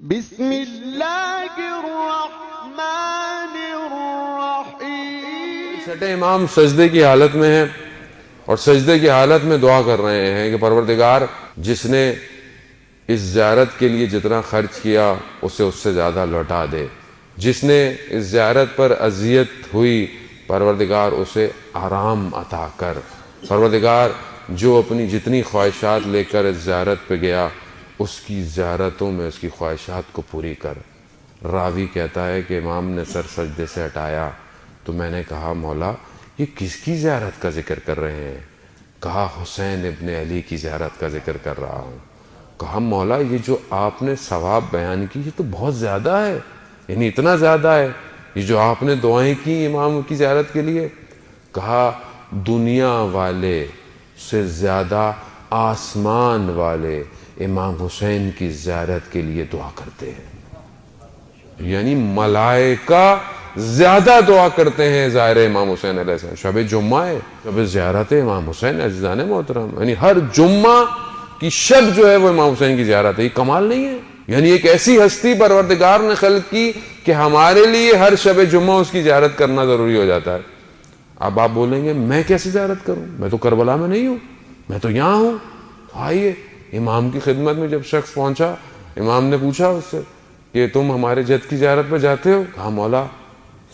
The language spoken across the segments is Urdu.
بسم اللہ الرحمن الرحیم۔ چھٹے امام سجدے کی حالت میں ہیں اور سجدے کی حالت میں دعا کر رہے ہیں کہ پروردگار جس نے اس زیارت کے لیے جتنا خرچ کیا اسے اس سے زیادہ لوٹا دے، جس نے اس زیارت پر اذیت ہوئی پروردگار اسے آرام عطا کر، پروردگار جو اپنی جتنی خواہشات لے کر اس زیارت پہ گیا اس کی زیارتوں میں اس کی خواہشات کو پوری کر۔ راوی کہتا ہے کہ امام نے سر سجدے سے ہٹایا تو میں نے کہا مولا یہ کس کی زیارت کا ذکر کر رہے ہیں؟ کہا حسین ابن علی کی زیارت کا ذکر کر رہا ہوں۔ کہا مولا یہ جو آپ نے ثواب بیان کی یہ تو بہت زیادہ ہے، یعنی اتنا زیادہ ہے یہ جو آپ نے دعائیں کی امام کی زیارت کے لیے؟ کہا دنیا والے سے زیادہ آسمان والے امام حسین کی زیارت کے لیے دعا کرتے ہیں، یعنی ملائکہ زیادہ دعا کرتے ہیں زائر امام حسین علیہ السلام۔ شب جمعہ ہے، شب زیارت امام حسین عزیزان محترم، یعنی ہر جمعہ کی شب جو ہے وہ امام حسین کی زیارت ہے۔ یہ کمال نہیں ہے؟ یعنی ایک ایسی ہستی پروردگار نے خلق کی کہ ہمارے لیے ہر شب جمعہ اس کی زیارت کرنا ضروری ہو جاتا ہے۔ اب آپ بولیں گے میں کیسے زیارت کروں، میں تو کربلا میں نہیں ہوں، میں تو یہاں ہوں۔ آئیے امام کی خدمت میں جب شخص پہنچا، امام نے پوچھا اس سے کہ تم ہمارے جد کی زیارت پہ جاتے ہو؟ کہا مولا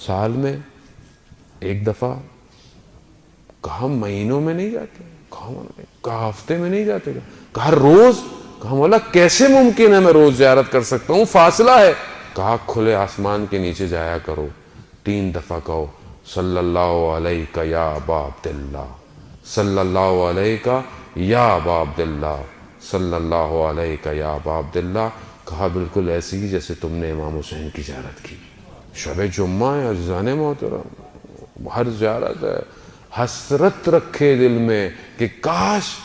سال میں ایک دفعہ۔ کہا مہینوں میں نہیں جاتے؟ کہا ہفتے میں نہیں جاتے؟ کہا روز؟ کہا مولا کیسے ممکن ہے میں روز زیارت کر سکتا ہوں، فاصلہ ہے۔ کہا کھلے آسمان کے نیچے جایا کرو، 3 دفعہ کہو صلی اللہ علیہ یا ابا عبداللہ، صلی اللہ علیہ یا ابا عبداللہ، صلی اللہ علیہ یا ابا عبداللہ۔ کہا بالکل ایسی ہی جیسے تم نے امام حسین کی زیارت کی۔ شب جمعہ ہے عزیزان محترم، ہر زیارت ہے، حسرت رکھے دل میں کہ کاش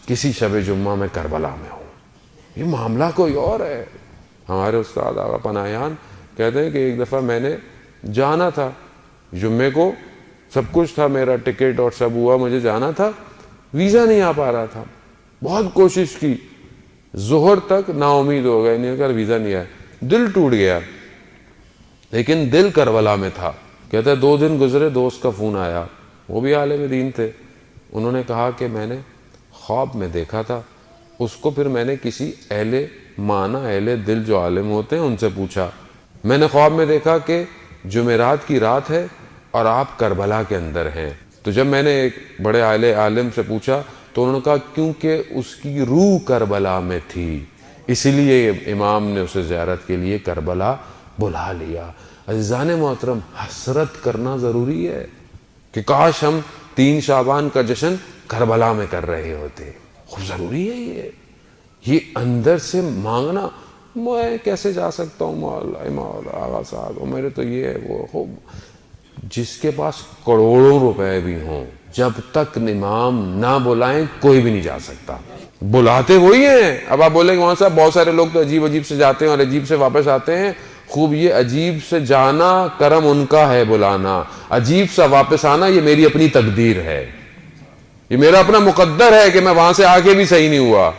کسی شب جمعہ میں کربلا میں ہوں۔ یہ معاملہ کوئی اور ہے۔ ہمارے استاد آغا پناہیان کہتے ہیں کہ ایک دفعہ میں نے جانا تھا جمعے کو، سب کچھ تھا، میرا ٹکٹ اور سب ہوا، مجھے جانا تھا، ویزا نہیں آ پا رہا تھا، بہت کوشش کی، ظہر تک نا امید ہو گئے، نہیں کہا ویزا نہیں آیا، دل ٹوٹ گیا، لیکن دل کربلا میں تھا۔ کہتا ہے 2 دن گزرے، دوست کا فون آیا، وہ بھی عالم دین تھے، انہوں نے کہا کہ میں نے خواب میں دیکھا تھا۔ اس کو پھر میں نے کسی اہل معنی اہل دل جو عالم ہوتے ہیں ان سے پوچھا، میں نے خواب میں دیکھا کہ جمعرات کی رات ہے اور آپ کربلا کے اندر ہیں۔ تو جب میں نے ایک بڑے عالم سے پوچھا تو انہوں نے کہا کیونکہ اس کی روح کربلا میں تھی اسی لیے امام نے اسے زیارت کے لیے کربلا بلا لیا۔ عزیزان محترم حسرت کرنا ضروری ہے کہ کاش ہم 3 شعبان کا جشن کربلا میں کر رہے ہوتے، خوب ضروری ہے یہ اندر سے مانگنا۔ میں کیسے جا سکتا ہوں مولا آغا صاحب، میرے تو یہ ہے وہ، خوب جس کے پاس کروڑوں روپے بھی ہوں جب تک امام نہ بلائیں کوئی بھی نہیں جا سکتا۔ بلاتے وہی ہیں۔ اب آپ بولیں گے وہاں صاحب بہت سارے لوگ تو عجیب عجیب سے جاتے ہیں اور عجیب سے واپس آتے ہیں۔ خوب یہ عجیب سے جانا کرم ان کا ہے، بلانا، عجیب سا واپس آنا یہ میری اپنی تقدیر ہے، یہ میرا اپنا مقدر ہے کہ میں وہاں سے آگے بھی صحیح نہیں ہوا۔